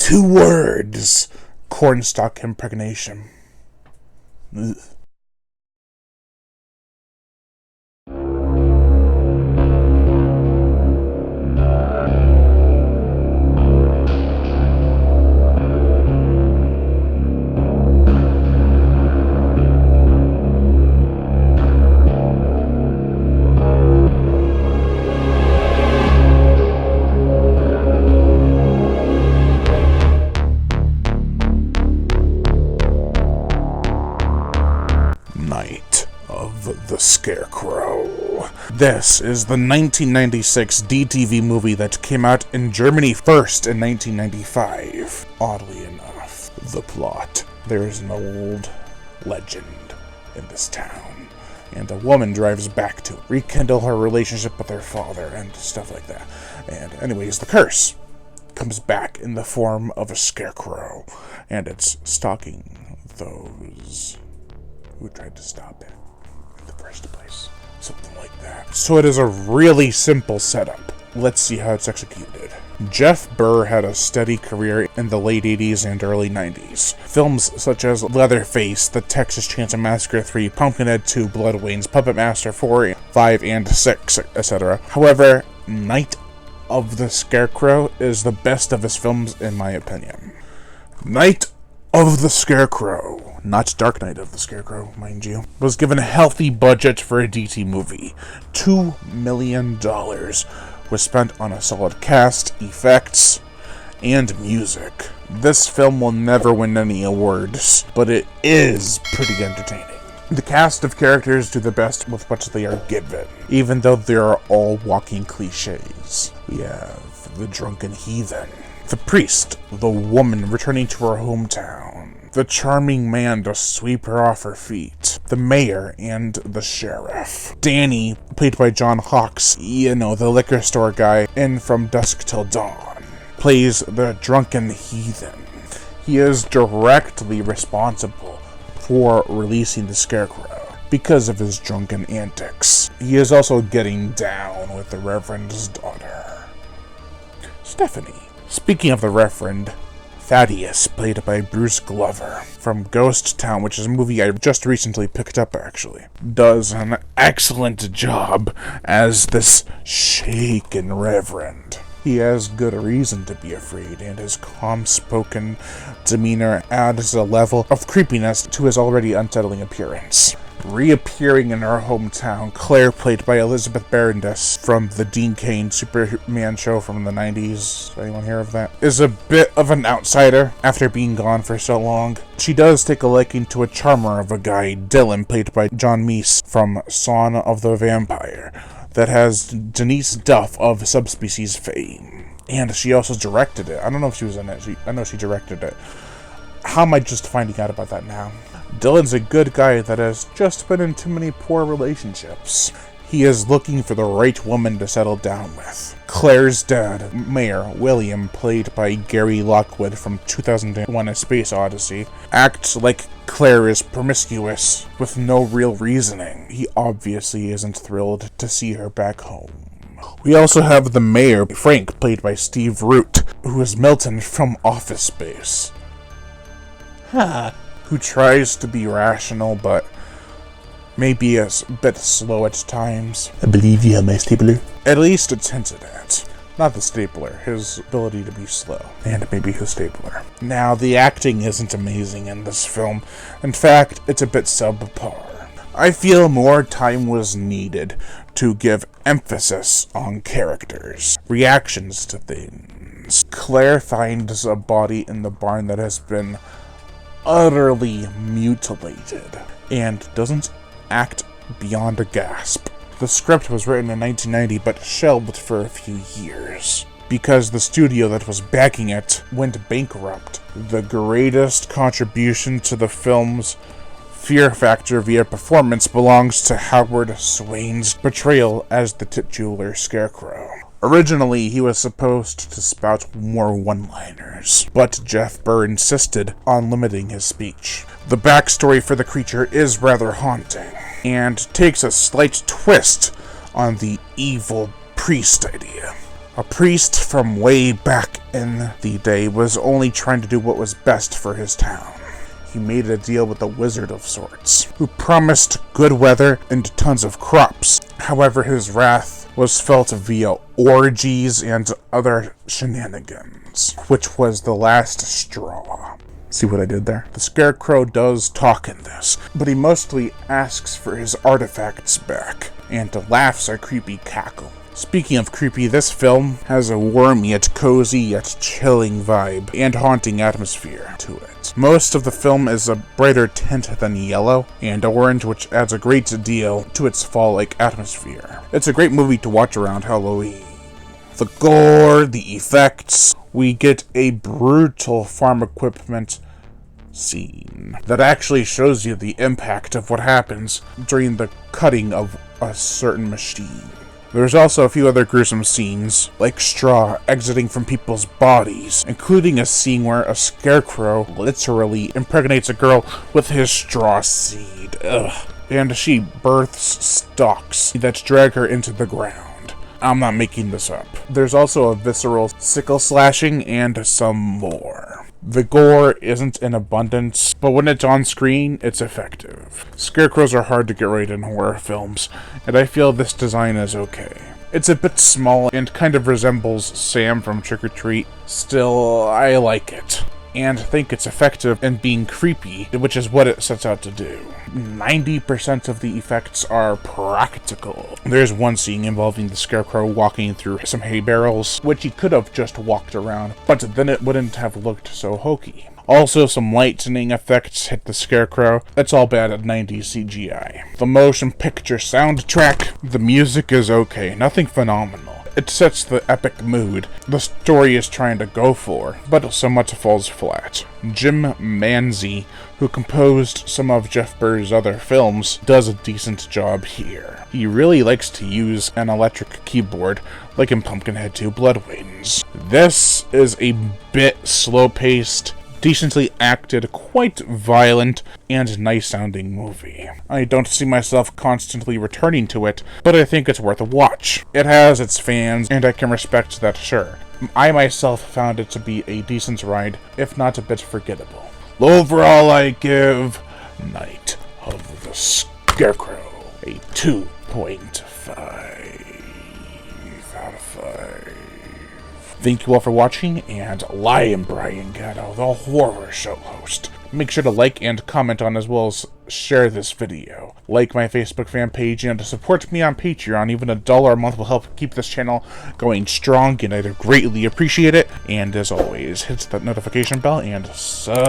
2 words. Cornstalk impregnation. Ugh. Night of the Scarecrow. This is the 1996 DTV movie that came out in Germany first in 1995. Oddly enough, the plot. There is an old legend in this town, and a woman drives back to rekindle her relationship with her father and stuff like that. And anyways, the curse comes back in the form of a scarecrow, and it's stalking those who tried to stop it in the first place. Something like that. So it is a really simple setup. Let's see how it's executed. Jeff Burr had a steady career in the late 80s and early 90s. Films such as Leatherface, The Texas Chainsaw Massacre 3, Pumpkinhead 2, Blood Wayne's Puppet Master 4, 5, and 6, etc. However, Night of the Scarecrow is the best of his films in my opinion. Night of the Scarecrow, not Dark Knight of the Scarecrow, mind you, was given a healthy budget for a DT movie. $2 million was spent on a solid cast, effects, and music. This film will never win any awards, but it is pretty entertaining. The cast of characters do the best with what they are given, even though they are all walking cliches. We have the drunken heathen, the priest, the woman returning to her hometown, the charming man to sweep her off her feet, the mayor, and the sheriff. Danny, played by John Hawkes, the liquor store guy in From Dusk Till Dawn, plays the drunken heathen. He is directly responsible for releasing the Scarecrow because of his drunken antics. He is also getting down with the Reverend's daughter, Stephanie. Speaking of the Reverend, Thaddeus, played by Bruce Glover from Ghost Town, which is a movie I just recently picked up actually, does an excellent job as this shaken Reverend. He has good reason to be afraid, and his calm-spoken demeanor adds a level of creepiness to his already unsettling appearance. Reappearing in her hometown, Claire, played by Elizabeth Barrandis from the Dean Cain Superman show from the 90s, anyone hear of that, is a bit of an outsider after being gone for so long. She does take a liking to a charmer of a guy, Dylan, played by John Meese from Son of the Vampire, that has Denise Duff of Subspecies fame. And she also directed it. I don't know if she was in it. I know she directed it. How am I just finding out about that now? Dylan's a good guy that has just been in too many poor relationships. He is looking for the right woman to settle down with. Claire's dad, Mayor William, played by Gary Lockwood from 2001: A Space Odyssey, acts like Claire is promiscuous with no real reasoning. He obviously isn't thrilled to see her back home. We also have the mayor, Frank, played by Steve Root, who is Milton from Office Space. Who tries to be rational, but maybe a bit slow at times. I believe you have my stapler. At least it's hinted at. Not the stapler, his ability to be slow. And maybe his stapler. Now, the acting isn't amazing in this film. In fact, it's a bit subpar. I feel more time was needed to give emphasis on characters, reactions to things. Claire finds a body in the barn that has been utterly mutilated, and doesn't act beyond a gasp. The script was written in 1990, but shelved for a few years, because the studio that was backing it went bankrupt. The greatest contribution to the film's fear factor via performance belongs to Howard Swain's portrayal as the titular Scarecrow. Originally, he was supposed to spout more one-liners, but Jeff Burr insisted on limiting his speech. The backstory for the creature is rather haunting, and takes a slight twist on the evil priest idea. A priest from way back in the day was only trying to do what was best for his town. He made a deal with a wizard of sorts, who promised good weather and tons of crops. However, his wrath was felt via orgies and other shenanigans, which was the last straw. See what I did there? The Scarecrow does talk in this, but he mostly asks for his artifacts back, and laughs a creepy cackle. Speaking of creepy, this film has a warm yet cozy yet chilling vibe and haunting atmosphere to it. Most of the film is a brighter tint than yellow and orange, which adds a great deal to its fall-like atmosphere. It's a great movie to watch around Halloween. The gore, the effects, we get a brutal farm equipment scene that actually shows you the impact of what happens during the cutting of a certain machine. There's also a few other gruesome scenes, like straw exiting from people's bodies, including a scene where a scarecrow literally impregnates a girl with his straw seed. Ugh. And she births stalks that drag her into the ground. I'm not making this up. There's also a visceral sickle slashing and some more. The gore isn't in abundance, but when it's on screen, it's effective. Scarecrows are hard to get right in horror films, and I feel this design is okay. It's a bit small and kind of resembles Sam from Trick or Treat. Still, I like it, and think it's effective in being creepy, which is what it sets out to do. 90% of the effects are practical. There's one scene involving the Scarecrow walking through some hay barrels, which he could have just walked around, but then it wouldn't have looked so hokey. Also, some lightning effects hit the Scarecrow. That's all bad at 90s CGI. The motion picture soundtrack, the music is okay, nothing phenomenal. It sets the epic mood the story is trying to go for, but so much falls flat. Jim Manzi, who composed some of Jeff Burr's other films, does a decent job here. He really likes to use an electric keyboard, like in Pumpkinhead 2 Blood Winds. This is a bit slow-paced, decently acted, quite violent, and nice-sounding movie. I don't see myself constantly returning to it, but I think it's worth a watch. It has its fans, and I can respect that, sure. I myself found it to be a decent ride, if not a bit forgettable. Overall, I give Night of the Scarecrow a 2.5 out of 5. Thank you all for watching, and I am Brian Gatto, the horror show host. Make sure to like and comment on, as well as share this video. Like my Facebook fan page and support me on Patreon. Even $1 a month will help keep this channel going strong, and I'd greatly appreciate it. And as always, hit that notification bell and subscribe.